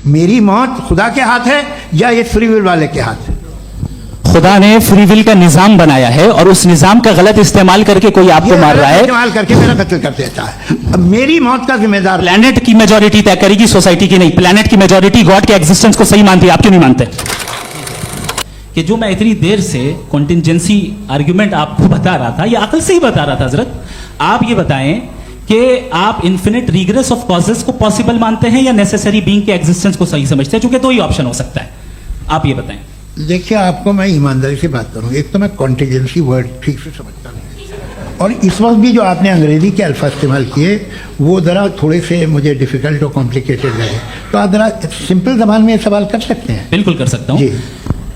मेरी मौत खुदा के हाथ है या ये फ्री विल वाले के हाथ है? खुदा ने फ्री विल का निजाम बनाया है और उस निजाम का गलत इस्तेमाल करके कोई आपको मार रहा है, इस्तेमाल करके मेरा कत्ल कर देता है। अब मेरी मौत का जिम्मेदार प्लेनेट की मेजॉरिटी तय करेगी, सोसाइटी की नहीं। प्लेनेट की मेजॉरिटी गॉड के एग्जिस्टेंस को सही मानती है, आप क्यों नहीं मानते? कि जो मैं इतनी देर से कॉन्टिंजेंसी आर्ग्यूमेंट आपको बता रहा था, ये अकल से ही बता रहा था हजरत। आप ये बताएं कि आप इन्फिनिट रिग्रेस ऑफ कॉजेस को पॉसिबल मानते हैं या नेसेसरी बीइंग के एग्जिस्टेंस को सही समझते हैं, चूंकि दो ही ऑप्शन हो सकता है। आप ये बताएं। देखिए, आपको मैं ईमानदारी से बात करूं, एक तो मैं कॉन्टिजेंसी वर्ड ठीक से समझता नहीं, और इस वक्त भी जो आपने अंग्रेजी के अल्फाज इस्तेमाल किए वो ज़रा थोड़े से मुझे डिफिकल्ट और कॉम्प्लिकेटेड लगे, तो आप ज़रा सिंपल जबान में सवाल कर सकते हैं? बिल्कुल कर सकता हूं। जी।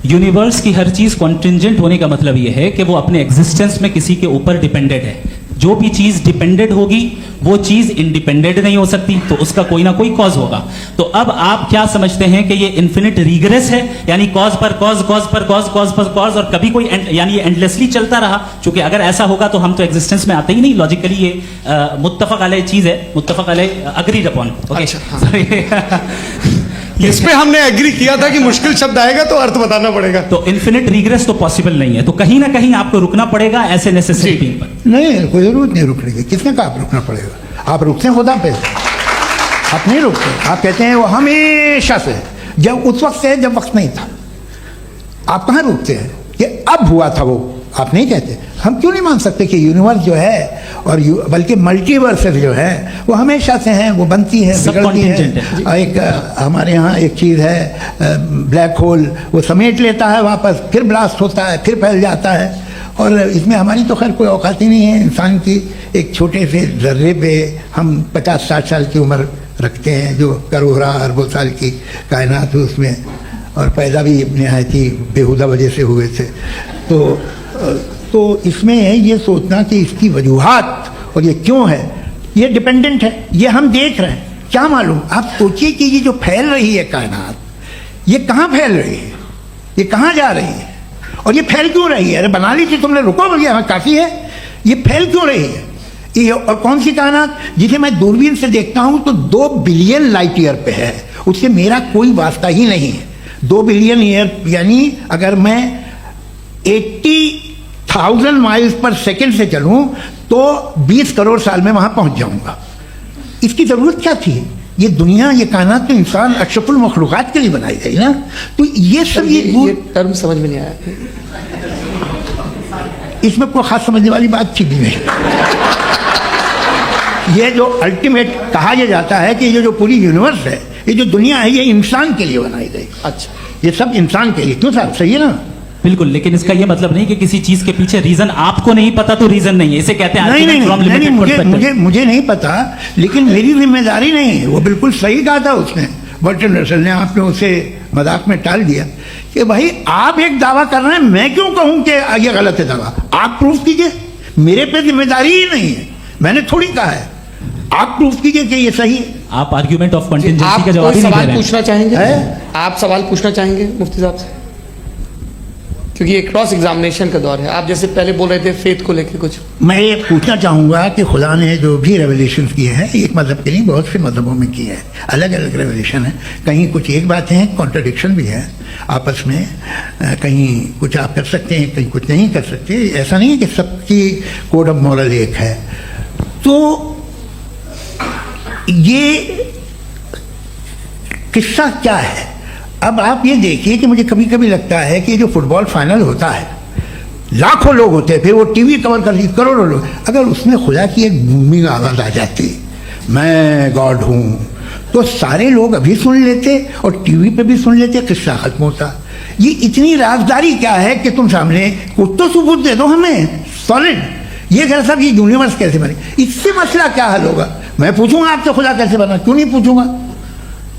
यूनिवर्स की हर चीज कॉन्टिंजेंट होने का मतलब यह है कि वो अपने एग्जिस्टेंस में किसी के ऊपर डिपेंडेंट है। जो भी चीज डिपेंडेंट होगी वो चीज इंडिपेंडेंट नहीं हो सकती, तो उसका कोई ना कोई कॉज होगा। तो अब आप क्या समझते हैं कि ये इन्फिनिट रिग्रेस है, यानी कॉज पर कॉज, कॉज पर कॉज, कॉज पर कॉज, और कभी कोई यानी ये एंडलेसली चलता रहा? क्योंकि अगर ऐसा होगा तो हम तो एग्जिस्टेंस में आते ही नहीं। लॉजिकली ये मुत्तफक अलैह चीज है, मुत्तफक अलैह, अग्रीड अपॉन। इस पे हमने एग्री किया था कि मुश्किल शब्द आएगा तो अर्थ बताना पड़ेगा। तो इन्फिनिट रिग्रेस तो पॉसिबल नहीं है, तो कहीं ना कहीं आपको रुकना पड़ेगा ऐसे नेसेसरी बीइंग पर। नहीं, कोई जरूरत नहीं रुकने की। किसने कहा आप रुकना पड़ेगा? आप रुकते हैं खुदा पे, आप नहीं रुकते। आप कहते हैं वो हमेशा से, जब उस वक्त से जब वक्त नहीं था। आप कहाँ रुकते हैं कि अब हुआ था वो? आप नहीं कहते। हम क्यों नहीं मान सकते कि यूनिवर्स जो है और बल्कि मल्टीवर्सेस जो है वो हमेशा से हैं, वो बनती है, बिगड़ती है। एक हमारे यहाँ एक चीज़ है ब्लैक होल, वो समेट लेता है वापस, फिर ब्लास्ट होता है, फिर फैल जाता है। और इसमें हमारी तो खैर कोई औकात ही नहीं है इंसान की। एक छोटे से जर्रे पे हम 50-60 साल की उम्र रखते हैं, जो करोड़ों अरबों साल की कायनात है उसमें, और पैदा भी नहायत ही बेहुदा वजह से हुए थे। तो इसमें है ये सोचना कि इसकी वजूहात और ये क्यों है, ये डिपेंडेंट है, ये हम देख रहे हैं, क्या मालूम। आप सोचिए कि ये जो फैल रही है कायनात, ये कहाँ फैल रही है, ये कहाँ जा रही है, और ये फैल क्यों रही है? अरे बना ली थी तुमने, रुको भैया, काफ़ी है। ये फैल क्यों रही है? ये और कौन सी कायनात जिसे मैं दूरबीन से देखता हूँ तो 2 बिलियन लाइट ईयर पे है, उससे मेरा कोई वास्ता ही नहीं है। 2 बिलियन ईयर यानी अगर मैं 80,000 माइल्स पर सेकेंड से चलूं तो 20 करोड़ साल में वहां पहुंच जाऊंगा। इसकी जरूरत क्या थी? ये दुनिया, ये कायनात तो इंसान अशरफुल मखलूकात के लिए बनाई गई ना। तो ये सब ये टर्म समझ में नहीं आया। इसमें कोई खास समझने वाली बात थी भी नहीं। ये जो अल्टीमेट कहा यह जाता है कि ये जो पूरी यूनिवर्स है, ये जो दुनिया है, ये इंसान के लिए बनाई गई। अच्छा, ये सब इंसान के लिए। क्यों साहब, सही है ना? बिल्कुल, लेकिन इसका यह मतलब नहीं कि किसी चीज के पीछे रीजन आपको नहीं पता तो रीजन नहीं है, इसे कहते हैं नहीं, मुझे नहीं पता, लेकिन मेरी जिम्मेदारी नहीं है। वो बिल्कुल सही कहा था उसने, बर्टन रसल ने। आपने उसे मजाक में टाल दिया कि भाई आप एक दावा कर रहे हैं, मैं क्यों कहूं कि ये गलत है दावा? आप प्रूफ कीजिए, मेरे पे जिम्मेदारी ही नहीं है, मैंने थोड़ी कहा है। आप प्रूफ कीजिए कि ये सही है। आप आर्ग्यूमेंट ऑफ कॉन्टिंजेंसी का जवाब सवाल पूछना चाहेंगे? आप सवाल पूछना चाहेंगे मुफ्ती साहब से? क्योंकि ये क्रॉस एग्जामिनेशन का दौर है। आप जैसे पहले बोल रहे थे फेथ को लेकर कुछ, मैं ये पूछना चाहूँगा कि खुदा ने जो भी रेवोल्यूशन किए हैं, एक मज़हब के लिए बहुत से मज़हबों में किए हैं, अलग अलग रेवोल्यूशन है। कहीं कुछ एक बातें हैं, कॉन्ट्रडिक्शन भी है आपस में, कहीं कुछ आप कर सकते हैं, कहीं कुछ नहीं कर सकते। ऐसा नहीं है कि सबकी कोड ऑफ मॉरल एक है। तो ये किस्सा क्या है? अब आप ये देखिए कि मुझे कभी कभी लगता है कि जो फुटबॉल फाइनल होता है, लाखों लोग होते हैं, फिर वो टीवी कवर करती, करोड़ों लोग, अगर उसमें खुदा की एक बूमिंग आवाज़ आ जाती, मैं गॉड हूँ, तो सारे लोग अभी सुन लेते और टीवी पे भी सुन लेते, किस्सा खत्म होता। ये इतनी राजदारी क्या है कि तुम सामने कुछ तो सबूत दे दो हमें सॉलिड। ये कह साहब ये यूनिवर्स कैसे बने, इससे मसला क्या हल होगा? मैं पूछूंगा आपसे खुदा कैसे बना? क्यों नहीं पूछूंगा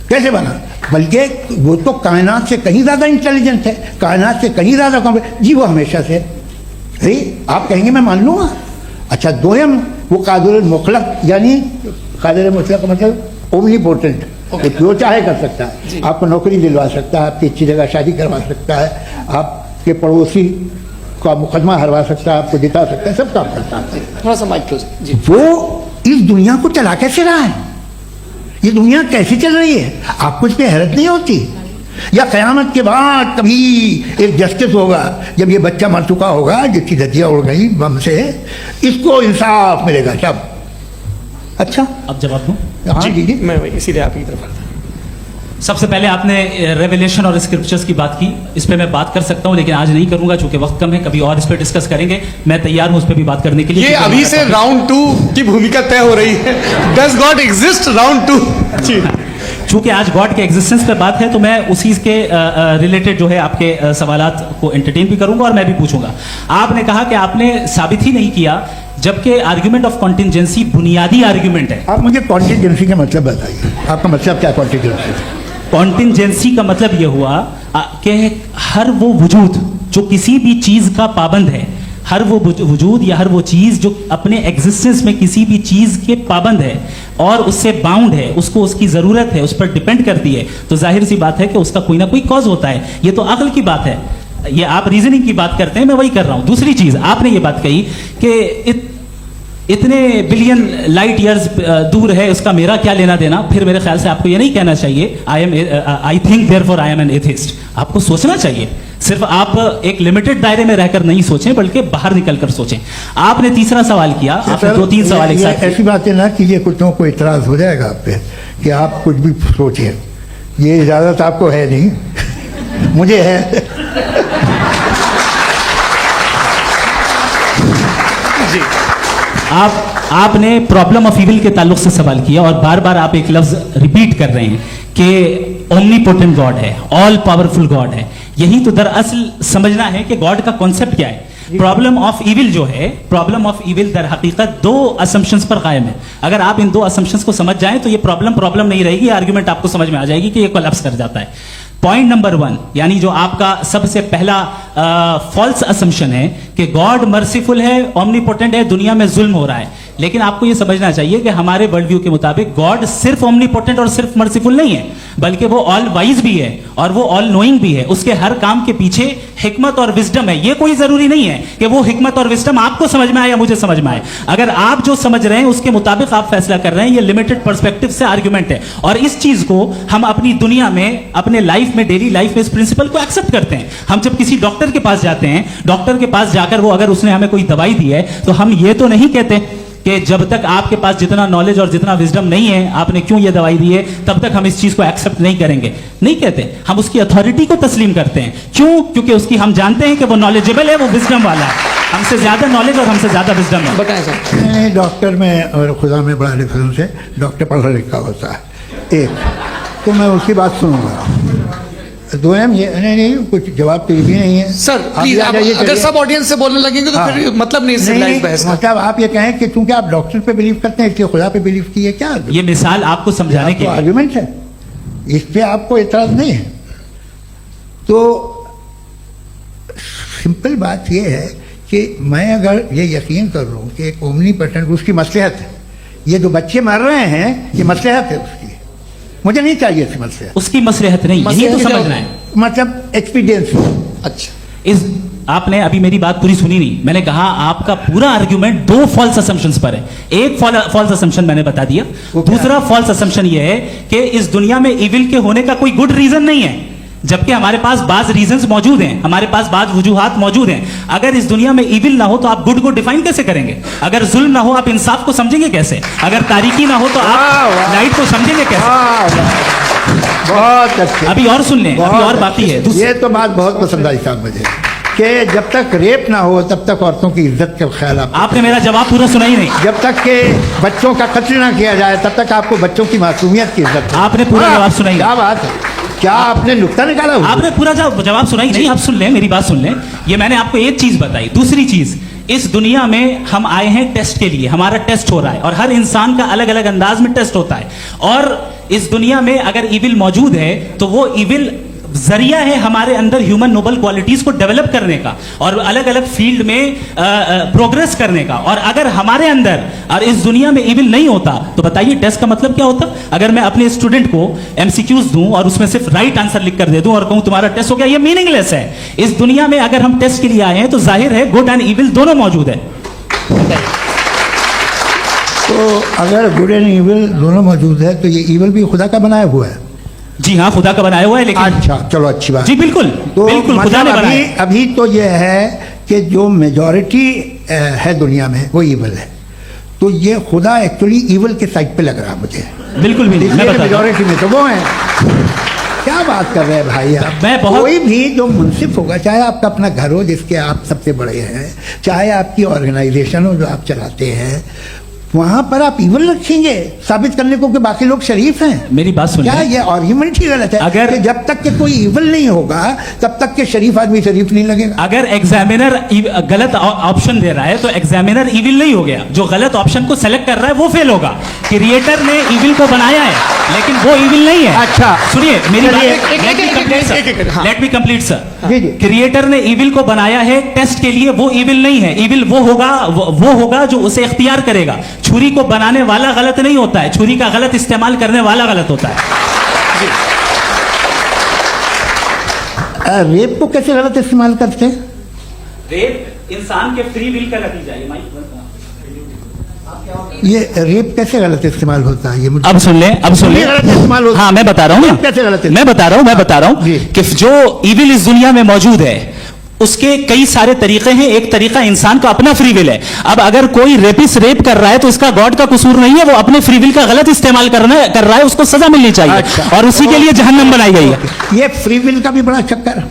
कैसे बना? बल्कि वो तो कायनात से कहीं ज़्यादा इंटेलिजेंट है, कायनात से कहीं ज़्यादा कॉम्प्लेक्स। जी वो हमेशा से, अरे आप कहेंगे मैं मान लूँगा। अच्छा, दोयम वो कादिर मुतलक, यानी कादिर मुतलक का मतलब ओमनीपोटेंट, जो चाहे कर सकता है। आपको नौकरी दिलवा सकता है, आपकी अच्छी जगह शादी करवा सकता है, आपके पड़ोसी का मुकदमा हरवा सकता है, आपको जिता सकता है, सब काम करता है। थोड़ा सा माइक क्लोज जी। वो इस दुनिया को चला कैसे रहा है? ये दुनिया कैसी चल रही है? आपको इस पर हैरत नहीं होती? या क़यामत के बाद कभी एक जस्टिस होगा, जब ये बच्चा मर चुका होगा जिसकी धज्जियाँ उड़ गई बम से, इसको इंसाफ मिलेगा तब। अच्छा, अब जवाब दूं? हाँ जी। मैं वही इसीलिए आपकी तरफ आता सबसे पहले आपने रेवलेशन और स्क्रिप्चर्स की बात की, इस पे मैं बात कर सकता हूं लेकिन आज नहीं करूंगा चूंकि वक्त कम है, कभी और इस पे डिस्कस करेंगे। मैं तैयार हूं उस पे भी बात करने के लिए। ये अभी से राउंड 2 की भूमिका तय हो रही है। Does God exist round 2? जी, चूंकि आज गॉड के एग्जिस्टेंस पे बात है तो मैं उसी के रिलेटेड जो है आपके सवालात को एंटरटेन भी करूंगा और मैं भी पूछूंगा। आपने कहा कि आपने साबित ही नहीं किया, जबकि आर्ग्यूमेंट ऑफ कॉन्टिजेंसी बुनियादी आर्ग्यूमेंट है। आप मुझे कॉन्टिजेंसी का मतलब बताइए, आपका मतलब क्या कॉन्टिजेंसी? कॉन्टिजेंसी का मतलब यह हुआ कि हर वो वजूद जो किसी भी चीज का पाबंद है, हर वो वजूद या हर वो चीज जो अपने एग्जिस्टेंस में किसी भी चीज के पाबंद है और उससे बाउंड है, उसको उसकी जरूरत है, उस पर डिपेंड करती है, तो जाहिर सी बात है कि उसका कोई ना कोई कॉज होता है। ये तो अक्ल की बात है, ये आप रीजनिंग की बात करते हैं, मैं वही कर रहा हूं। दूसरी चीज, आपने ये बात कही कि इतने बिलियन लाइट ईयर्स दूर है, उसका मेरा क्या लेना देना। फिर मेरे ख्याल से आपको ये नहीं कहना चाहिए I think therefore I am an atheist. आपको सोचना चाहिए, सिर्फ आप एक लिमिटेड दायरे में रहकर नहीं सोचें बल्कि बाहर निकलकर सोचें। आपने तीसरा सवाल किया, आपने 2-3 सवाल एक साथ। ऐसी बातें ना कीजिए, कुछ को इतराज हो जाएगा आप पे कि आप कुछ भी सोचिए। ये इजाजत आपको है नहीं, मुझे है। जी, आपने प्रॉब्लम ऑफ इविल के ताल्लुक से सवाल किया और बार बार आप एक लफ्ज रिपीट कर रहे हैं कि ओमनीपोटेंट गॉड है, ऑल पावरफुल गॉड है। यही तो दरअसल समझना है कि गॉड का कॉन्सेप्ट क्या है। प्रॉब्लम ऑफ इविल जो है, प्रॉब्लम ऑफ इविल दर हकीकत 2 असम्पशंस पर कायम है। अगर आप इन 2 असम्पशंस को समझ जाएं तो ये प्रॉब्लम नहीं रहेगी, आर्ग्यूमेंट आपको समझ में आ जाएगी कि ये कोलैप्स कर जाता है। पॉइंट नंबर 1, यानी जो आपका सबसे पहला फॉल्स असम्पशन है कि गॉड मर्सीफुल है, ओमनीपोटेंट है, दुनिया में जुल्म हो रहा है। लेकिन आपको यह समझना चाहिए कि हमारे वर्ल्ड व्यू के मुताबिक गॉड सिर्फ ओमनीपोटेंट और सिर्फ मर्सीफुल नहीं है, बल्कि वो ऑल वाइज भी है और वो ऑल नोइंग भी है। उसके हर काम के पीछे हिकमत और विजडम है। ये कोई जरूरी नहीं है कि वो हिकमत और विजडम आपको समझ में आए या मुझे समझ में आए। अगर आप जो समझ रहे हैं उसके मुताबिक आप फैसला कर रहे हैं, ये लिमिटेड पर्सपेक्टिव से आर्ग्यूमेंट है। और इस चीज को हम अपनी दुनिया में, अपने लाइफ में, डेली लाइफ में इस प्रिंसिपल को एक्सेप्ट करते हैं। हम जब किसी डॉक्टर के पास जाते हैं, डॉक्टर के पास जाकर वो अगर उसने हमें कोई दवाई दी है तो हम ये तो नहीं कहते कि जब तक आपके पास जितना नॉलेज और जितना विजडम नहीं है, आपने क्यों ये दवाई दी है, तब तक हम इस चीज को एक्सेप्ट नहीं करेंगे। नहीं कहते, हम उसकी अथॉरिटी को तस्लीम करते हैं। क्यों? क्योंकि उसकी हम जानते हैं कि वो नॉलेजेबल है, वो विजडम वाला है, हमसे ज्यादा नॉलेज और हमसे ज्यादा विजडम है। बताएं सर। नहीं, डॉक्टर में और खुदा में बड़ा डिफरेंस है। डॉक्टर पढ़ा लिखा होता है, एक तो मैं उसकी बात सुनूंगा। 2 ये नहीं, कुछ जवाब तो ये भी नहीं है सर प्लीज, आप अगर सब ऑडियंस से बोलने लगेंगे तो फिर मतलब नहीं सिविलाइज्ड बहस का। मतलब आप ये कहें कि चूंकि आप डॉक्टर पे बिलीव करते हैं इसलिए खुदा पे बिलीव किए, क्या ये मिसाल आपको समझाने के लिए आर्गुमेंट है, इस पे आपको इतराज नहीं है। तो सिंपल बात ये है कि मैं अगर ये यकीन कर लूँ कि एक ओमनीपोटेंट, उसकी मसलहत है, ये जो बच्चे मर रहे हैं ये मसलहत है उसकी, मुझे नहीं चाहिए थी मसलहत। उसकी मसलहत नहीं, यही तो समझना है, मतलब एक्सपीरियंस। अच्छा, इस आपने अभी मेरी बात पूरी सुनी नहीं। मैंने कहा आपका पूरा आर्ग्यूमेंट 2 फॉल्स असम्पशंस पर है। एक फॉल्स असम्पशन मैंने बता दिया, दूसरा फॉल्स असम्पशन यह है कि इस दुनिया में इविल के होने का कोई गुड रीजन नहीं है, जबकि हमारे पास बाज रीजंस मौजूद हैं, हमारे पास बाज वजूहात मौजूद हैं। अगर इस दुनिया में इविल ना हो तो आप गुड को डिफाइन कैसे करेंगे? अगर जुल्म ना हो आप इंसाफ को समझेंगे कैसे? अगर तारीकी ना हो तो आप लाइट को समझेंगे कैसे? बहुत अच्छे। अभी और सुन लें, अभी और बाकी है। ये तो बात बहुत पसंद आई साहब मुझे कि जब तक रेप ना हो तब तक औरतों की इज्जत का ख्याल आपने मेरा जवाब पूरा सुना ही नहीं। जब तक के बच्चों का कत्ल ना किया जाए तब तक आपको बच्चों की मासूमियत की इज्जत। आपने पूरा जवाब सुना ही नहीं। क्या बात है, क्या आपने नुक्ता निकाला? आपने पूरा जवाब सुना ही नहीं। आप सुन लें, मेरी बात सुन लें। ये मैंने आपको एक चीज बताई। दूसरी चीज, इस दुनिया में हम आए हैं टेस्ट के लिए, हमारा टेस्ट हो रहा है और हर इंसान का अलग अलग अंदाज में टेस्ट होता है। और इस दुनिया में अगर इविल मौजूद है तो वो इविल जरिया है हमारे अंदर ह्यूमन नोबल क्वालिटीज को डेवलप करने का और अलग अलग फील्ड में प्रोग्रेस करने का। और अगर हमारे अंदर और इस दुनिया में इविल नहीं होता तो बताइए टेस्ट का मतलब क्या होता? अगर मैं अपने स्टूडेंट को एमसीक्यूज दूं और उसमें सिर्फ राइट आंसर लिख कर दे दूं और कहूं तुम्हारा टेस्ट हो गया, ये मीनिंगलेस है। इस दुनिया में अगर हम टेस्ट के लिए आए हैं तो जाहिर है गुड एंड इविल दोनों मौजूद है। तो अगर गुड एंड इविल दोनों मौजूद है तो ये इविल भी खुदा का बनाया हुआ है। जी हाँ, खुदा का बनाया हुआ है, लेकिन अच्छा, चलो अच्छी बात। जी बिल्कुल, तो बिल्कुल खुदा ने मतलब बनाया। अभी तो ये है कि जो मेजॉरिटी है दुनिया में वो इविल है, तो ये खुदा एक्चुअली इविल के साइड पे लग रहा है मुझे। बिल्कुल भी नहीं, मैं बताता हूं। मेजॉरिटी में तो वो है। क्या बात कर रहे हैं भाई आप? मैं बहुत- कोई भी जो मुंसिफ होगा, चाहे आपका अपना घर हो जिसके आप सबसे बड़े हैं, चाहे आपकी ऑर्गेनाइजेशन हो जो आप चलाते हैं, वहां पर आप इविल रखेंगे साबित करने को कि बाकी लोग शरीफ हैं। मेरी बात सुनिए। क्या ये आर्ग्यूमेंट ही गलत है? अगर- कि जब तक कि कोई इविल नहीं होगा तब तक के शरीफ आदमी शरीफ नहीं लगेगा। अगर एग्जामिनर गलत ऑप्शन दे रहा है तो एग्जामिनर इविल नहीं हो गया, जो गलत ऑप्शन को सेलेक्ट कर रहा है वो फेल होगा। क्रिएटर ने इविल को बनाया है लेकिन वो इविल नहीं है। अच्छा। सुनिए मेरी बात, चलिए, लेट मी कंप्लीट सर। जी, जी। क्रिएटर ने इविल को बनाया है टेस्ट के लिए, वो इविल नहीं है। इविल वो होगा जो उसे इख्तियार करेगा। छुरी को बनाने वाला गलत नहीं होता है, छुरी का गलत इस्तेमाल करने वाला गलत होता है। रेप को कैसे गलत इस्तेमाल करते हैं? रेप इंसान के फ्री विल का नतीजा है। ये रेप कैसे गलत इस्तेमाल होता है? ये मुझे अब सुन ले, अब सुन ले। ये गलत इस्तेमाल होता है। हाँ मैं बता रहा हूँ ना, कैसे गलत इस्तेमाल? मैं बता रहा हूँ जी। कि जो इविल इस दुनिया में मौजूद है उसके कई सारे तरीके हैं। एक तरीका इंसान का अपना फ्री विल है। अब अगर कोई रेपिस्ट रेप कर रहा है तो इसका गॉड का कसूर नहीं है, वो अपने फ्री विल का गलत इस्तेमाल कर रहा है, उसको सजा मिलनी चाहिए। अच्छा। और उसी के लिए जहन्नम बनाई गई है। ये फ्री विल का भी बड़ा चक्कर।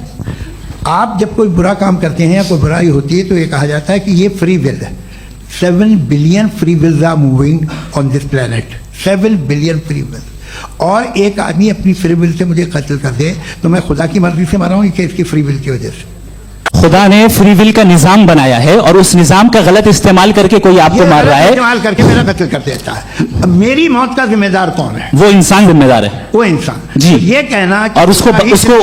आप जब कोई बुरा काम करते हैं या कोई बुराई होती है तो ये कहा जाता है कि ये फ्री विल है। 7 billion free wills are moving on this planet. 7 billion free will. और एक आदमी अपनी फ्री विल से मुझे कत्ल कर दे तो मैं खुदा की मर्जी से मारा हूं कि इसकी फ्री विल की वजह से। खुदा ने फ्री विल का निजाम बनाया है और उस निजाम का गलत इस्तेमाल करके कोई आपको मार रहा है, इस्तेमाल करके मेरा कत्ल कर देता है। अब मेरी मौत का जिम्मेदार कौन है? वो इंसान जिम्मेदार है। वो इंसान। जी। तो ये कहना कि और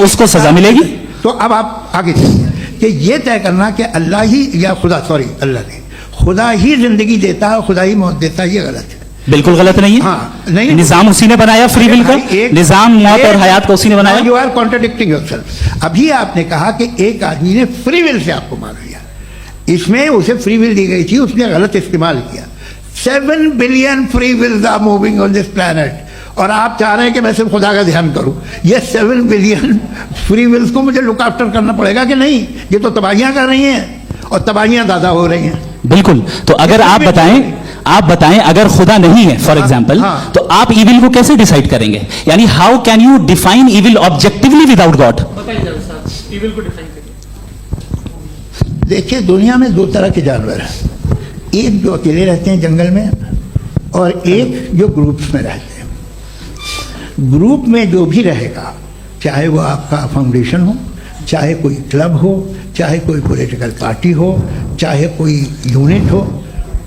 उसको सजा मिलेगी। तो अब आप आगे चलिए कि ये तय करना कि अल्लाह ही या खुदा, सॉरी अल्लाह नहीं, खुदा ही जिंदगी देता है, खुदा ही मौत देता है, ये गलत है। बिल्कुल गलत नहीं है। हाँ, नहीं। निजाम उसी ने बनाया फ्री विल का। निजाम मौत और हयात को उसी ने बनाया। You are contradicting yourself. अभी आपने कहा कि एक आदमी ने फ्री विल से आपको मार दिया, इसमें उसे फ्री विल दी गई थी, उसने गलत इस्तेमाल किया। 7 billion free wills are moving on this planet और आप चाह रहे हैं कि मैं सिर्फ खुदा का ध्यान करूं। ये 7 बिलियन फ्री विल्स को मुझे लुक आफ्टर करना पड़ेगा कि नहीं? ये तो तबाहियां कर रही हैं और तबाहियां ज़्यादा हो रही हैं। बिल्कुल। तो अगर आप बताएं अगर खुदा नहीं है फॉर एग्जाम्पल, हाँ। तो आप इविल को कैसे डिसाइड करेंगे? यानी how can you define evil objectively without God? देखिए, दुनिया में 2 तरह के जानवर हैं। एक जो अकेले रहते हैं जंगल में और एक जो ग्रुप्स में रहते हैं। ग्रुप में जो भी रहेगा, चाहे वो आपका फाउंडेशन हो, चाहे कोई क्लब हो, चाहे कोई पॉलिटिकल पार्टी हो, चाहे कोई यूनिट हो,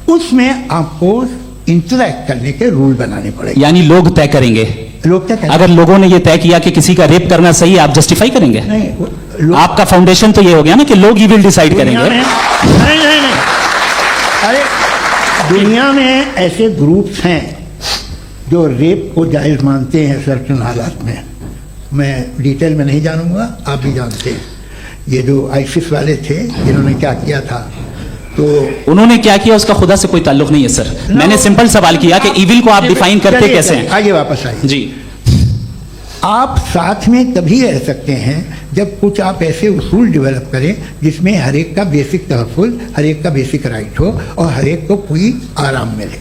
उसमें आपको इंटरैक्ट करने के रूल बनाने पड़ेंगे। यानी लोग तय करेंगे। लोग क्या कहते अगर लोगों ने यह तय किया कि किसी का रेप करना सही है, आप जस्टिफाई करेंगे? नहीं, आपका फाउंडेशन तो ये हो गया ना कि लोग इविल डिसाइड करेंगे। नहीं। अरे दुनिया में ऐसे ग्रुप्स हैं जो रेप को जायज़ मानते हैं सर्टेन हालात में। मैं डिटेल में नहीं जानूंगा, आप भी जानते हैं। ये जो आईसिस वाले थे जिन्होंने क्या किया था, तो उन्होंने क्या किया उसका खुदा से कोई ताल्लुक नहीं है सर। मैंने सिंपल सवाल किया कि इविल को आप डिफाइन करते कैसे हैं? आगे वापस आइए जी। आप साथ में तभी रह सकते हैं जब कुछ आप ऐसे उसूल डेवलप करें जिसमें हर एक का बेसिक तहफ़्फ़ुज़, हर एक का बेसिक राइट हो और हर एक को पूरी आराम मिले।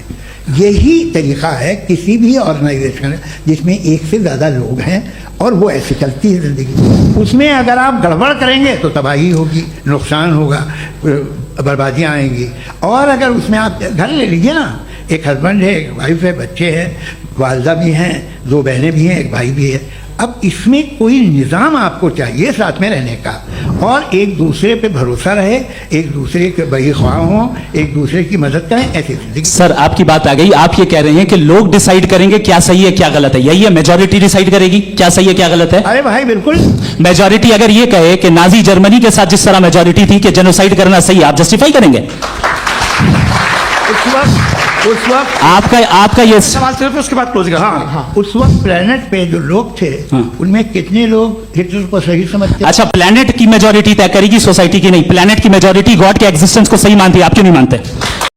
यही तरीका है किसी भी ऑर्गेनाइजेशन जिसमें एक से ज़्यादा लोग हैं और वो ऐसे चलती है ज़िंदगी। उसमें अगर आप गड़बड़ करेंगे तो तबाही होगी, नुकसान होगा, बर्बादियाँ आएंगी। और अगर उसमें आप घर ले लीजिए ना, एक हस्बैंड है, एक वाइफ है, बच्चे हैं, वालदा भी हैं, 2 बहनें भी हैं, एक भाई भी है। अब इसमें कोई निज़ाम आपको चाहिए साथ में रहने का, और एक दूसरे पे भरोसा रहे, एक दूसरे के बहीख्वाह हों, एक दूसरे की मदद करें, ऐसी जिंदगी। सर आपकी बात आ गई। आप ये कह रहे हैं कि लोग डिसाइड करेंगे क्या सही है क्या गलत है, यही है? मेजॉरिटी डिसाइड करेगी क्या सही है क्या गलत है? अरे भाई बिल्कुल। मेजॉरिटी अगर ये कहे कि नाजी जर्मनी के साथ जिस तरह मेजॉरिटी थी कि जेनोसाइड करना सही है, आप जस्टिफाई करेंगे? उस वक्त आपका ये सवाल सिर्फ उसके बाद क्लोज कर। हाँ, उस वक्त प्लेनेट पे जो लोग थे उनमें कितने लोग हिटलर को सही समझते? अच्छा, प्लेनेट की मेजॉरिटी तय करेगी सोसाइटी की नहीं। प्लेनेट की मेजॉरिटी गॉड के एग्जिस्टेंस को सही मानती है, आप क्यों नहीं मानते?